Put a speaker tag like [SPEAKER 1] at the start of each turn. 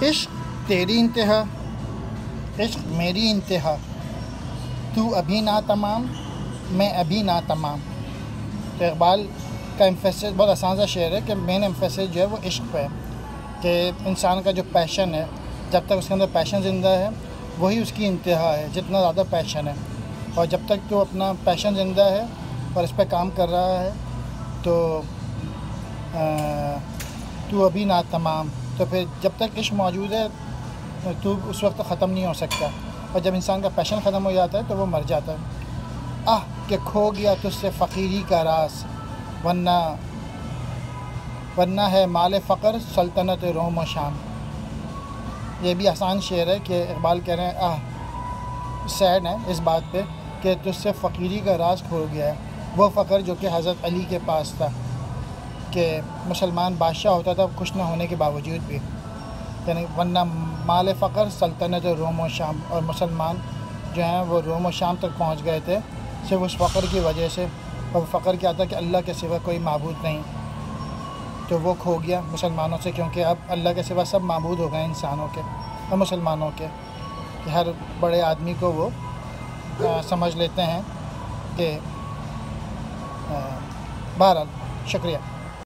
[SPEAKER 1] عشق تیری انتہا، عشق میری انتہا، تو ابھی نا تمام میں ابھی نا تمام۔ تو اقبال کا ایمفیسس بہت آسان سا شعر ہے کہ مین ایمفیسس جو ہے وہ عشق پہ ہے، کہ انسان کا جو پیشن ہے، جب تک اس کے اندر پیشن زندہ ہے وہی اس کی انتہا ہے، جتنا زیادہ پیشن ہے۔ اور جب تک تو اپنا پیشن زندہ ہے اور اس پہ کام کر رہا ہے تو ابھی نا تمام، تو پھر جب تک عشق موجود ہے تو اس وقت ختم نہیں ہو سکتا، اور جب انسان کا پیشن ختم ہو جاتا ہے تو وہ مر جاتا ہے۔ کہ کھو گیا تجھ سے فقیری کا راز، ورنہ ہے مال فقر سلطنت روم و شام۔ یہ بھی آسان شعر ہے کہ اقبال کہہ رہے ہیں سیڈ ہے اس بات پہ کہ تجھ سے فقیری کا راز کھو گیا ہے، وہ فقر جو کہ حضرت علی کے پاس تھا، کہ مسلمان بادشاہ ہوتا تھا کچھ نہ ہونے کے باوجود بھی، یعنی ورنہ مال فقر سلطنت روم و شام، اور مسلمان جو ہیں وہ روم و شام تک پہنچ گئے تھے صرف اس فقر کی وجہ سے، اور فقر کیا تھا کہ اللہ کے سوا کوئی معبود نہیں، تو وہ کھو گیا مسلمانوں سے، کیونکہ اب اللہ کے سوا سب معبود ہو گئے انسانوں کے اور مسلمانوں کے، کہ ہر بڑے آدمی کو وہ سمجھ لیتے ہیں کہ بہرحال شکریہ۔